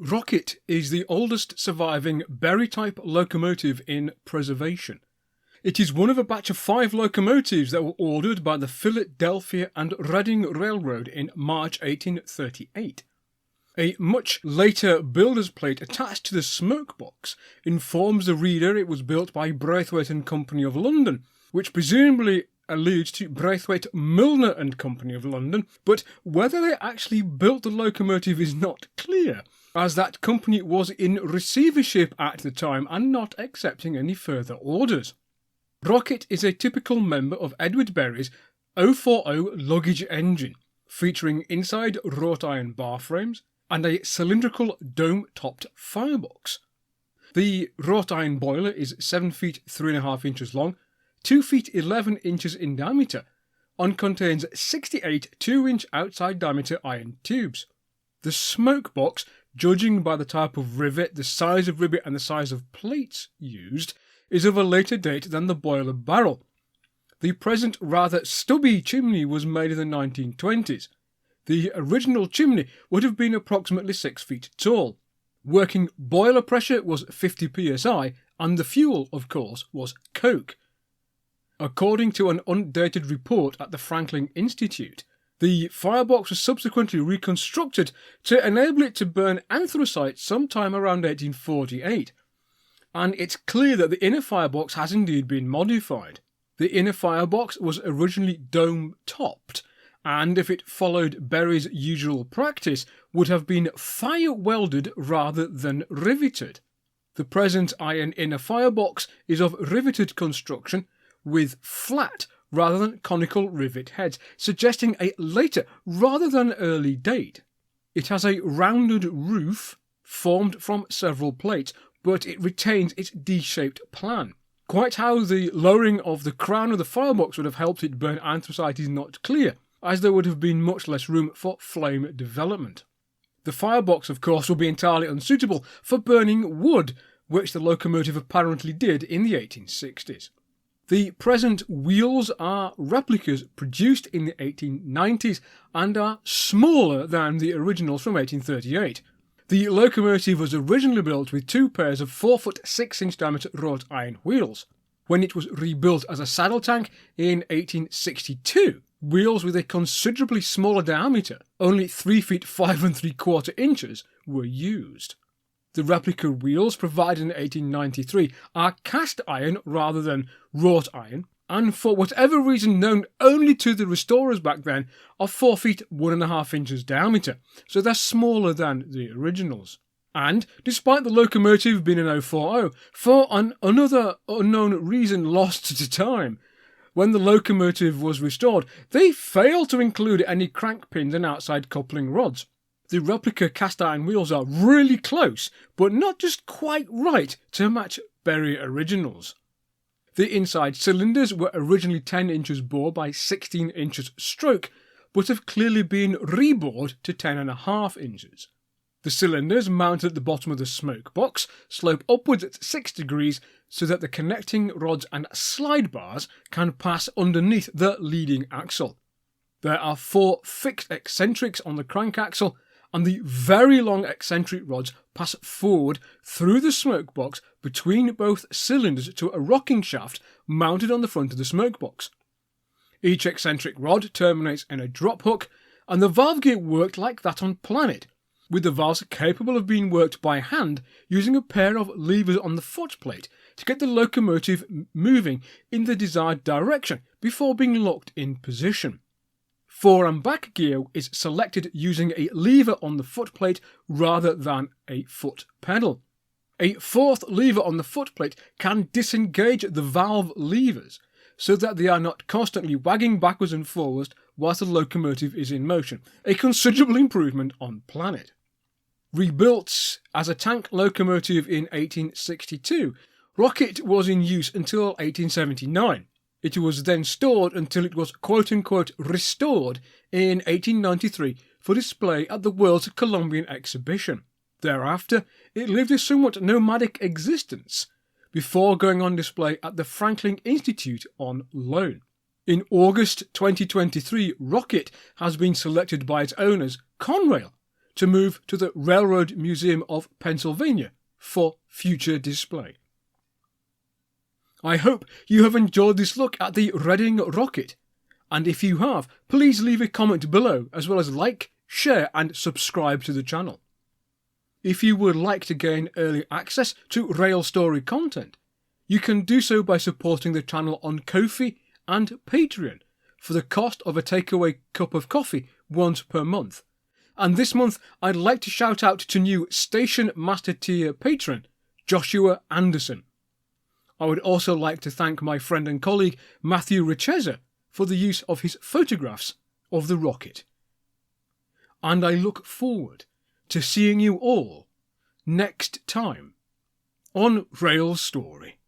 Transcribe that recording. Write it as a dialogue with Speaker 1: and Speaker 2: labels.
Speaker 1: Rocket is the oldest surviving Berry-type locomotive in preservation. It is one of a batch of 5 locomotives that were ordered by the Philadelphia and Reading Railroad in March 1838. A much later builder's plate attached to the smoke box informs the reader it was built by Braithwaite and Company of London, which presumably alludes to Braithwaite, Milner and Company of London, but whether they actually built the locomotive is not clear, as that company was in receivership at the time and not accepting any further orders. Rocket is a typical member of Edward Berry's 040 luggage engine, featuring inside wrought iron bar frames and a cylindrical dome-topped firebox. The wrought iron boiler is 7 feet 3.5 inches long, 2 feet 11 inches in diameter, and contains 68 2-inch outside diameter iron tubes. The smoke box, judging by the type of rivet, the size of rivet and the size of plates used, is of a later date than the boiler barrel. The present rather stubby chimney was made in the 1920s. The original chimney would have been approximately 6 feet tall. Working boiler pressure was 50 psi, and the fuel, of course, was coke. According to an undated report at the Franklin Institute, the firebox was subsequently reconstructed to enable it to burn anthracite sometime around 1848. And it's clear that the inner firebox has indeed been modified. The inner firebox was originally dome-topped, and if it followed Berry's usual practice, would have been fire-welded rather than riveted. The present iron inner firebox is of riveted construction, with flat rather than conical rivet heads, suggesting a later rather than early date. It has a rounded roof formed from several plates, but it retains its D-shaped plan. Quite how the lowering of the crown of the firebox would have helped it burn anthracite is not clear, as there would have been much less room for flame development. The firebox, of course, would be entirely unsuitable for burning wood, which the locomotive apparently did in the 1860s. The present wheels are replicas produced in the 1890s and are smaller than the originals from 1838. The locomotive was originally built with 2 pairs of 4 foot 6 inch diameter wrought iron wheels. When it was rebuilt as a saddle tank in 1862, wheels with a considerably smaller diameter, only 3 feet 5 3/4 inches, were used. The replica wheels provided in 1893 are cast iron rather than wrought iron, and for whatever reason known only to the restorers back then, are 4 feet 1.5 inches diameter, so they're smaller than the originals. And, despite the locomotive being an 040, for another unknown reason lost to time, when the locomotive was restored, they failed to include any crank pins and outside coupling rods. The replica cast iron wheels are really close, but not just quite right to match Berry originals. The inside cylinders were originally 10 inches bore by 16 inches stroke, but have clearly been rebored to 10.5 inches. The cylinders, mounted at the bottom of the smoke box, slope upwards at 6 degrees so that the connecting rods and slide bars can pass underneath the leading axle. There are 4 fixed eccentrics on the crank axle, and the very long eccentric rods pass forward through the smoke box between both cylinders to a rocking shaft mounted on the front of the smoke box. Each eccentric rod terminates in a drop hook, and the valve gear worked like that on Planet, with the valves capable of being worked by hand using a pair of levers on the footplate to get the locomotive moving in the desired direction before being locked in position. Fore and back gear is selected using a lever on the footplate rather than a foot pedal. A 4th lever on the footplate can disengage the valve levers so that they are not constantly wagging backwards and forwards whilst the locomotive is in motion, a considerable improvement on Planet. Rebuilt as a tank locomotive in 1862, Rocket was in use until 1879. It was then stored until it was quote-unquote restored in 1893 for display at the World's Columbian Exhibition. Thereafter, it lived a somewhat nomadic existence before going on display at the Franklin Institute on loan. In August 2023, Rocket has been selected by its owners, Conrail, to move to the Railroad Museum of Pennsylvania for future display. I hope you have enjoyed this look at the Reading rocket, and if you have, please leave a comment below as well as like, share and subscribe to the channel. If you would like to gain early access to Rail Story content, you can do so by supporting the channel on Ko-fi and Patreon for the cost of a takeaway cup of coffee once per month. And this month I'd like to shout out to new Station Master tier patron Joshua Anderson. I would also like to thank my friend and colleague Matthew Richeza for the use of his photographs of the rocket. And I look forward to seeing you all next time on Rail Story.